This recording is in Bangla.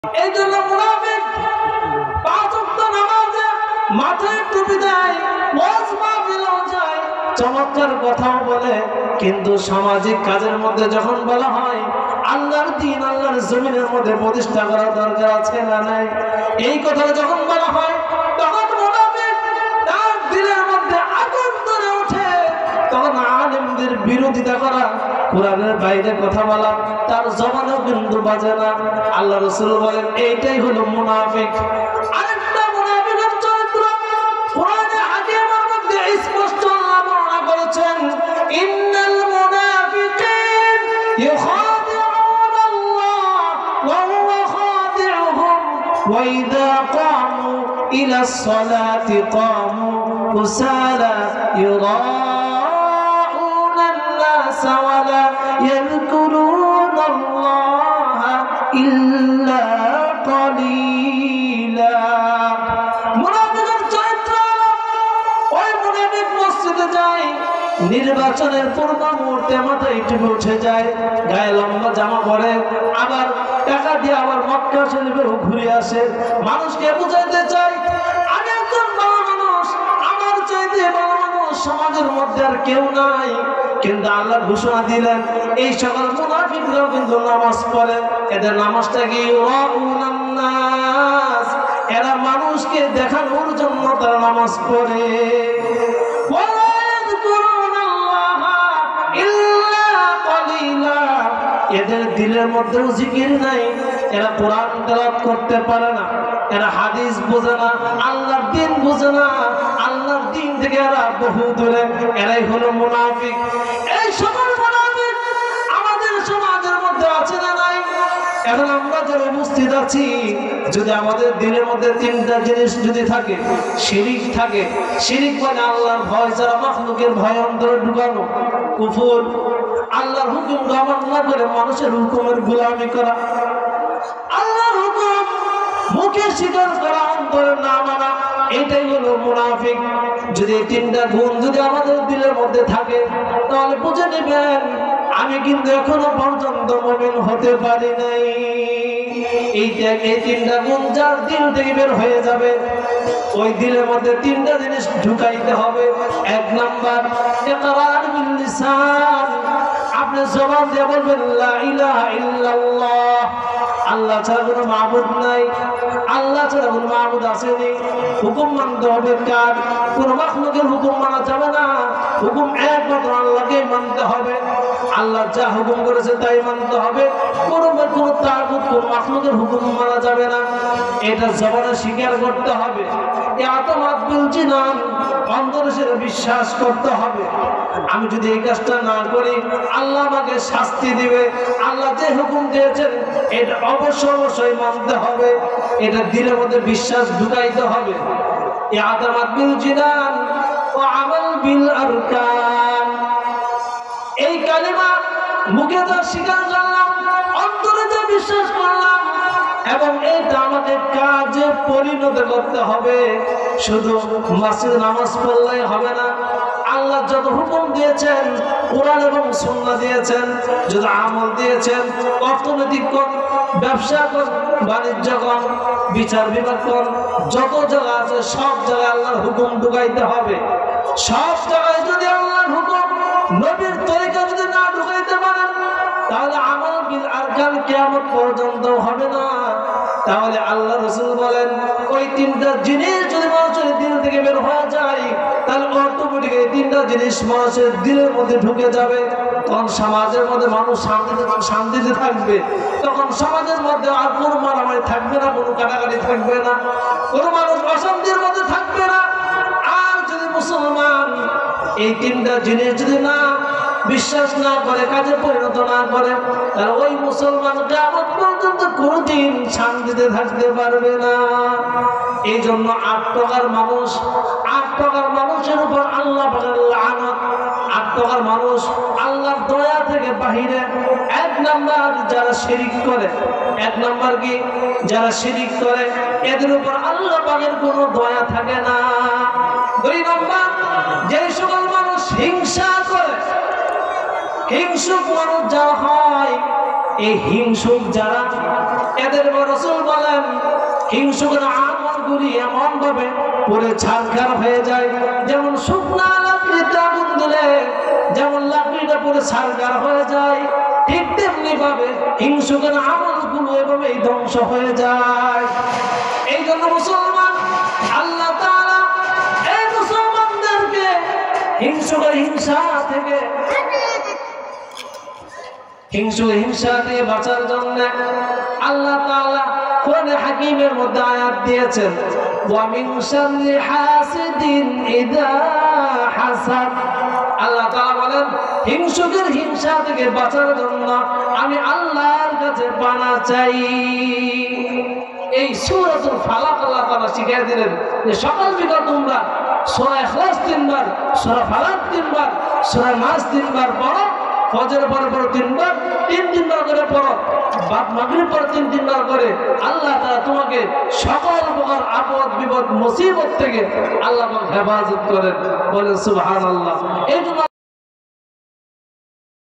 এই জন্য মুনাফিক পাঁচ ওয়াক্ত নামাজে মাথায় টুপি দেয়, ওয়াজ মাহফিলেও যায়, চমৎকার কথাও বলে, কিন্তু সামাজিক কাজের মধ্যে যখন বলা হয় আল্লাহর দ্বীন আল্লাহর জমিনের মধ্যে প্রতিষ্ঠা করা দরকার আছে না নাই, এই কথা যখন বলা হয় তখন মুনাফিক তার দিলের মধ্যে আগুন ধরে ওঠে। তখন আলেমদের বিরোধিতা করা, কোরআনের বাইরে কথা বলা তার জবানেও কিন্তু বাজে না। আল্লাহ রাসূল বলেন এইটাই হলো মুনাফিক। আরেকটা মুনাফিকের চরিত্র কোরআনে হাকিমের মধ্যে স্পষ্ট বর্ণনা করেছেন, ইন্নাল মুনাফিকিন ইউখাদিউনা আল্লাহ ওয়া হুয়া খাদিউহুম ওয়া ইযা কামু ইলাস সালাতি কামু কুসালা ইউরাউনা الناس ولا يذكرون الله إلا قليلا। মুনাফিকের চরিত্র ওই মুনাফিক মসজিদে যায়, নির্বাচনের পূর্ব মুহূর্তে মাথায় টুপি উঠে যায়, গায়ে লম্বা জামা পরে, আবার টাকা দিয়ে আবার মক্কা শরীফে ঘুরে আসে, মানুষকে বুঝাইতে চায় আমি একজন বড় মানুষ, আমার চাইতে বড় মানুষ সমাজের মধ্যে আর কেউ নাই। কিন্তু আল্লাহ ঘোষণা দিলেন এই সকল মুনাফিকরাও কিন্তু নামাজ পড়ে, এদের নামাজটা কি ইউরাউনান নাস, এরা মানুষকে দেখানোর জন্য তারা নামাজ পড়ে, ওয়ালা ইয়াযকুরুনাল্লাহা ইল্লা কালিলা, এদের দিলের মধ্যেও জিকির নাই, এরা কোরআন তেলাওয়াত করতে পারে না, এরা হাদিস বোঝে না, আল্লাহর দ্বীন বোঝে না, আল্লাহর দ্বীন থেকে এরা বহু দূরে, এরাই হলো মুনাফিক। এই সকল মুনাফিক আমাদের সমাজের মধ্যে আছে না নাই? এখন আমরা যারা উপস্থিত আছি, যদি আমাদের দিলের মধ্যে তিনটা জিনিস যদি থাকে, শিরিক থাকে, শিরিক মানে আল্লাহর ভয় ছাড়া মাখলুকের ভয় অন্তরে ঢুকানো, কুফর, আল্লাহর হুকুম অমান্য করে মানুষের হুকুমের গোলামি করা, আল্লাহর হুকুম মুখে স্বীকার করা অন্তরে না মানা, এটাই হলো মুনাফিক। যদি এই তিনটা গুণ যদি আমাদের দিলের মধ্যে থাকে তাহলে বুঝে নেবেন আমি কিন্তু এখনো পর্যন্ত মুমিন হতে পারি নাই। এই তিনটা গুণ যার দিল থেকে বের হয়ে যাবে, ওই দিলের মধ্যে তিনটা জিনিস ঢুকাইতে হবে। এক নাম্বার ইকরার বিল লিসান, আপনি জবান দিয়ে বলবেন লা ইলাহা ইল্লাল্লাহ, আল্লাহ ছাড়া কোনো মাবুদ নাই, আল্লাহ ছাড়া কোনো মাবুদ আসেনি, হুকুম মানতে হবে কার, কোনো মাখলুকের হুকুম মানা যাবে না, হুকুম একমাত্র আল্লাহকে মানতে হবে, আল্লাহ যা হুকুম করেছে তাই মানতে হবে, কোনো তাগুত কোনো মাখলুকের হুকুম মানা যাবে না, এটা জবানে স্বীকার করতে হবে। ইআতিমাদ বিল জিনান, অন্তরে সেটা বিশ্বাস করতে হবে আমি যদি এই কাজটা না করি আল্লাহ আমাকে শাস্তি দিবে, আল্লাহ যে হুকুম দিয়েছেন এটা অবশ্যই মানতে হবে, এটা দিলের মধ্যে বিশ্বাস ঢুকাইতে হবে। ইআতিমাদ বিল জিনান ওয়া আমাল বিল আরকান, এই কালিমা মুখে তো স্বীকার করলাম, অন্তরে যে বিশ্বাস করলাম, এবং এটা আমাদের কাজে পরিণত করতে হবে। শুধু মসজিদে নামাজ পড়লেই হবে না, আল্লাহ যত হুকুম দিয়েছেন, কোরআন এবং সুন্নাহ দিয়েছেন, যত আমল দিয়েছেন, অর্থনৈতিক কোন, ব্যবসা কোন, বাণিজ্য কোন, বিচার বিভাগ কোন, যত জায়গা আছে সব জায়গায় আল্লাহর হুকুম ঢুকাইতে হবে। সব জায়গায় যদি আল্লাহর হুকুম নবীর তরিকা যদি না ঢুকাইতে পারেন তাহলে আমল বিল আরকান কিয়ামত পর্যন্ত হবে না। তাহলে আল্লাহ রাসূল বলেন ওই তিনটা জিনিস যদি মানুষের দিল থেকে বের হয়ে যায় তাহলে অটোমেটিক এই তিনটা জিনিস মানুষের দিলের মধ্যে ঢুকে যাবে, তখন সমাজের মধ্যে মানুষ শান্তিতে থাকবে, তখন সমাজের মধ্যে আর কোনো মারামারি থাকবে না, কোনো কাটাকাটি থাকবে না, কোনো মানুষ অশান্তির মধ্যে থাকবে না। আর যদি মুসলমান এই তিনটা জিনিস যদি না বিশ্বাস না করে, কাজে পরিণত না করে, তাহলে ওই মুসলমান কিয়ামত পর্যন্ত কোনদিন শান্তিতে থাকতে পারবে না। এই জন্য 8 প্রকার মানুষের উপর আল্লাহ পাকের লানত, 8 প্রকার মানুষ আল্লাহর দয়া থেকে বাহিরে। এক নাম্বার যারা শিরিক করে, এক নাম্বার কি যারা শিরিক করে এদের উপর আল্লাহ পাকের কোনো দয়া থাকে না। 2 নাম্বার যে সকল মানুষ হিংসা করে, হিংসুক মানুষ যারা হয়, এই হিংসুক যারা এদের রাসূল বলেন হিংসুকের আমলগুলি এমন ভাবে পুরো ছারখার হয়ে যায়, যেমন শুকনা লাকড়িতে আগুন দিলে যেমন লাকড়িটা পুরো ছারখার হয়ে যায়, ঠিক তেমনি ভাবে হিংসুকের আমলগুলো এভাবেই ধ্বংস হয়ে যায়। এই জন্য মুসলমান আল্লাহ তাআলা এই মুসলমানদেরকে হিংসুকের হিংসা থেকে হিংসা দিয়ে বাঁচার জন্য আল্লাহ তাআলা কোরআনে হাকিমের মধ্যে আয়াত দিয়েছেন, ওয়া মিন শাররি হাসিদিন ইযা হাসাদ। আল্লাহ তাআলা বলেন হিংসুকের হিংসা থেকে বাঁচার জন্য আমি আল্লাহর কাছে পানা চাই। এই সূরাতুল ফালাক আল্লাহ তাআলা শিখিয়ে দিলেন যে সকাল বিকাল তোমরা সূরা ইখলাস 3 বার, সূরা ফালাক 3 বার, সূরা নাস 3 বার পড়ো, ফজরের পরে 3 বার, 3 বার করে পড়ো, বাদ মাগরিব পরে 3 বার করে। আল্লাহ তাআলা তোমাকে সকল প্রকার আপদ বিপদ মুসিবত থেকে আল্লাহ হেফাজত করেন। বলেন সুবহানাল্লাহ। এই জন্য